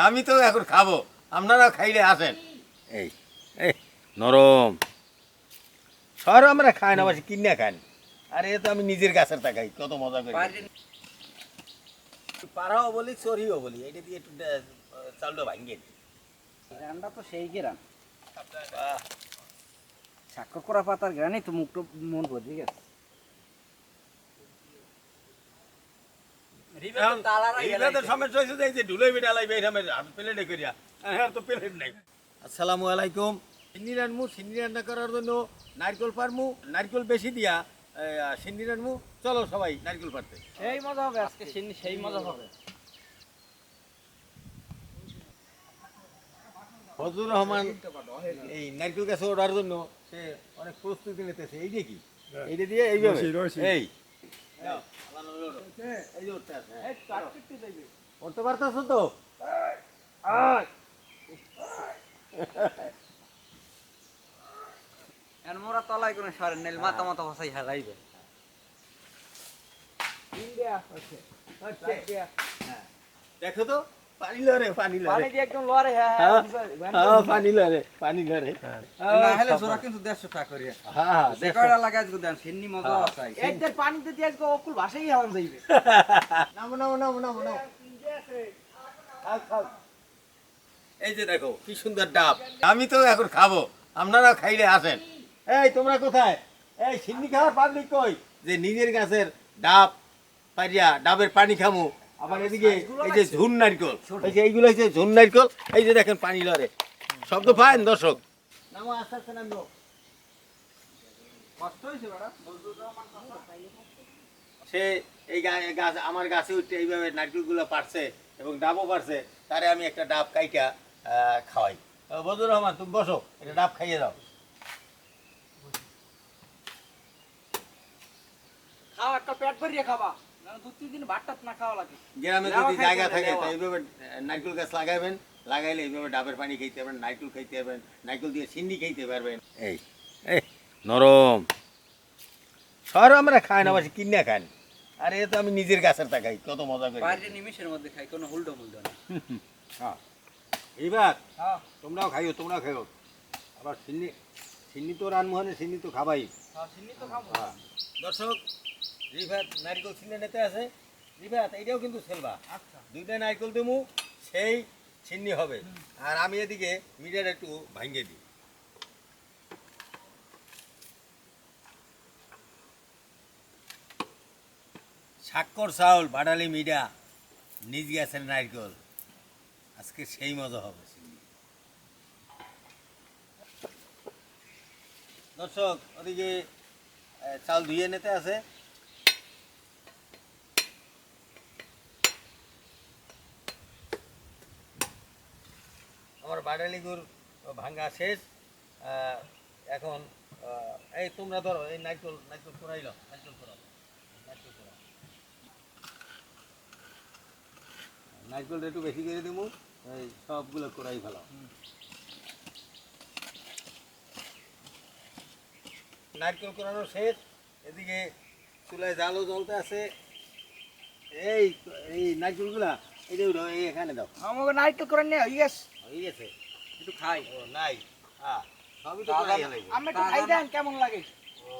আমি তো এখন খাবো, আপনারা খাইলে আসেন। এই এই নরম সর, আমরা খাই না, বাসি কিনে খান। আর এ তো আমি নিজের গাছের টাকাই, কত মজা করি। পাড়াও বলি, চড়িও বলি, এটা দিয়ে একটু চালটা ভাঙিয়ে দিই। রান্না তো সেই গ্রান, স্বাক্ষর করা পাতার গ্রানই তো মুখটা মন ভরে গেছে। আসসালামু আলাইকুম। সিন্নি রানমু, সিন্নি রান্না করার জন্য নারকেল পারমু, নারকেল বেশি দিয়া সিন্নি রানমু। চলো সবাই নারকেল পারতে। সেই মজা হবে আজকে, সেই মজা হবে। ফজলুর রহমান এই নারকেল গাছে ওঠার জন্য সে অনেক প্রস্তুতি নিতেছে। এই দেখি এইটা দিয়ে এইভাবে এই করতে পারতেছো তো? মোরা তলায় কোনো সরেন নেই, মাথা মাথা ভাসাই হারাইবে। দেখো তো পানি লরে, পানি লরে, পানি দিয়ে একদম লরে। পানি লরে, পানি লরে। না হলে জোরা কিন্তু 150 টাকা করে। হ্যাঁ যে কয়টা লাগাই আজকে দেন, সিন্নি মজা আছে। একদের পানিতে দিয়ে আজকে অকুল ভাসাই হারাম যাইবে। নামো নামো নামো নামো নামো। খাও খাও। এই যে দেখো কি সুন্দর ডাব। আমি তো এখন খাবো, আপনারা খাইলে আসেন। এই তোমরা কোথায়? এই সিন্নি খাওয়ার পাবলিক কই? যে নিজের গাছের ডাব পারিয়া ডাবের পানি খামু। আবার এদিকে এই যে ঝুন নারকেল, এই যে এইগুলো হচ্ছে ঝুন নারকেল। এই যে দেখেন পানি লরে, শব্দ পান দর্শক? নামো আস্তে আস্তে নামো। কষ্ট হইছে বড়। সে এই গাছ আমার গাছে উঠতে এইভাবে নারকেলগুলো পারছে এবং ডাবও পারছে। তারে আমি একটা ডাব কাইটা খাওয়াই। বজুর রহমান তুমি বসো, এটা ডাব খাইয়ে দাও। খাও, একটা পেট ভরিয়ে খাবা, না 2-3 দিন ভাতটা না খাওয়া লাগে। গ্রামে যদি জায়গা থাকে তো এইভাবে নারকেল গাছ লাগাবেন, লাগাইলে এইভাবে ডাবের পানি খাইতে পারবেন, নারকেল খাইতে পারবেন, নারকেল দিয়ে সিন্নি খাইতে পারবেন। এই এই নরম সর, আমরা খাই না, বাসি কিনে খান। আর এ তো আমি নিজের গাছের টাকাই, কত মজা করি। বাইরে নিমিশের মধ্যে খাই, কোনো হুলডো মুলডো না। হ্যাঁ এইবার হ্যাঁ তোমরাও খাইও, তোমরাও খাইও। আবার সিন্নি, সিন্নি তো রানমোহনে সিন্নি তো খাবাই। হ্যাঁ, সিন্নি তো খাবো। হ্যাঁ দর্শক, রিভাত নারকেল ছিনে নিতে আছে। রিভাত এইটাও কিন্তু সেলবা। আচ্ছা, দুইটা নারকেল দেবো, সেই সিন্নি হবে। আর আমি এদিকে মিডিয়াটা একটু ভাঙিয়ে দিই। স্বাক্ষর চাউল, বাটালি মিডা, নিজ গাছের নারকেল, আজকে সেই মজা হবে। দর্শক ওদিকে চাল ধুয়ে নিতে আছে। আমার বাটালি গুড় ভাঙ্গা শেষ। এখন এই তোমরা ধরো, এই নারকেল নারকেল কোড়াইল, নারকেল কোড়াও, নারকেল কোড়াও। নারকেলটা একটু বেশি করে দেবো, এই সবগুলো কোড়াই ফেলাও। নারকেল কোড়ানো শেষ, এদিকে চুলায় জালও জ্বলতে আছে। এই এই নারকেলগুলা এই যে এই এখানে দাও। আমাকে নারকেল করে নিয়ে হয়ে গেছে। হয়ে গেছে, একটু খাই। ও নাই, হ্যাঁ সবই তো কোড়াই লাগবে। আমি একটু খাই দেন কেমন লাগে। ও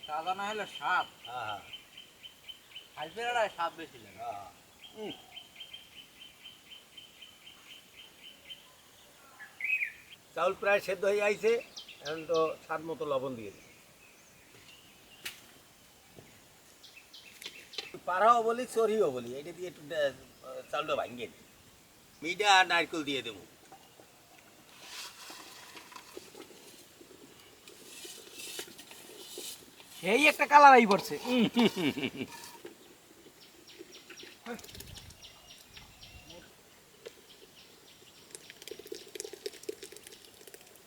সাদা না হলে স্বাদ, হ্যাঁ হ্যাঁ হাইফেরা স্বাদ বেশি লাগে। হ্যাঁ। চাউল প্রায় সেদ্ধ হয়ে আইছে, এখন তো স্বাদ মতো লবণ দিয়ে দিই। পাড়াও বলি, চড়িও বলি, এটা দিয়ে একটু চাউলটা ভাঙিয়ে দিই। মিডা আর নারকেল দিয়ে দেবো। এই একটা কালার আই পড়ছে।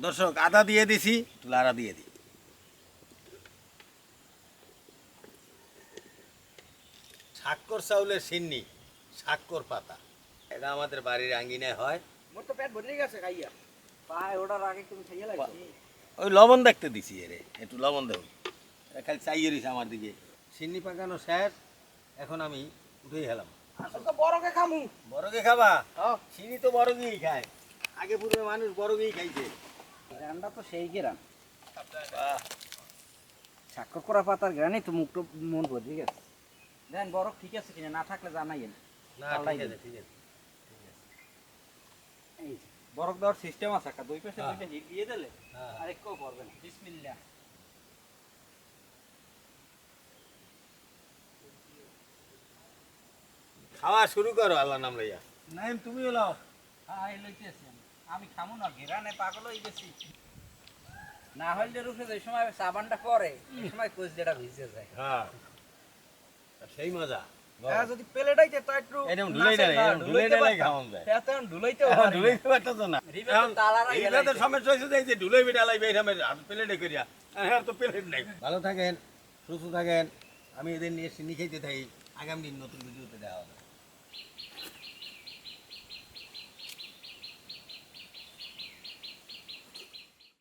দর্শক আদা দিয়ে দিছি, একটু লাড়া দিয়ে দিই। স্বাক্ষর চাউলের সিন্নি, স্বাক্ষর পাতা, এটা আমাদের বাড়ির আঙ্গিনায় হয়। মোর তো পেট ভরে গেছে খাইয়া। পায় ওটার আগে তুমি খাইয়া লাগছে। ওই লবণ দেখতে দিছি, এরে একটু লবণ দেব, খালি চাইয়ে রয়েছে আমার দিকে। সিন্নি পাকানো শেষ, এখন আমি উঠেই হেলাম। আসলে বড়কে খামু। বড়কে খাবা? হ্যাঁ। চিনি তো বড়কেই খায়। আগে পূর্বে মানুষ বড়কেই খাইছে। গ্রানটা তো সেই গ্রান। বাহ, স্বাক্ষর করা পাতার গ্রানই তো মুখটা মন বদলে গেছে। দেন বড় ঠিক আছে কিনা না থাকলে জানাইয়েন। না পাল্টাই ঠিক দিন। আছে ঠিক আছে। এই যে, বরফ দেওয়ার সিস্টেম আছে একটা দুই পাশে হ্যাঁ। দুইটা হিট দিয়ে দিলে হ্যাঁ। আর একটু করবেন বিসমিল্লাহ। খাওয়া শুরু করো আল্লাহ নাম লইয়া। নাইম তুমিও লাও। হ্যাঁ এই লইতেছি আমি খামু না ঘিরানে পাগল হয়ে গেছি। না হইলে রুখে যে সময় সাবানটা পরে এই সময় কোচ যেটা ভিজে যায়। হ্যাঁ, সেই মজা। হ্যাঁ যদি প্লেটাইতে তো একটু এরকম ঢুলাই ডালে, এরকম ঢুলাই ডালে খাওয়ান যায়। হ্যাঁ তখন ঢুলাইতেও এখন পারি ঢুলাইতে পারতেছো না। রিবে তো তালারাই এইগুলা তো সমস্যা হয়েছে যে এই যে ঢুলাই বেড়ালাই বেড়ামে প্লেটে করিয়া। হ্যাঁ তো প্লেট নাই। ভালো থাকেন, সুস্থ থাকেন। আমি এদের নিয়ে চিনি খাইতে থাকি। আগামী দিন নতুন ভিডিওতে দেখা হবে।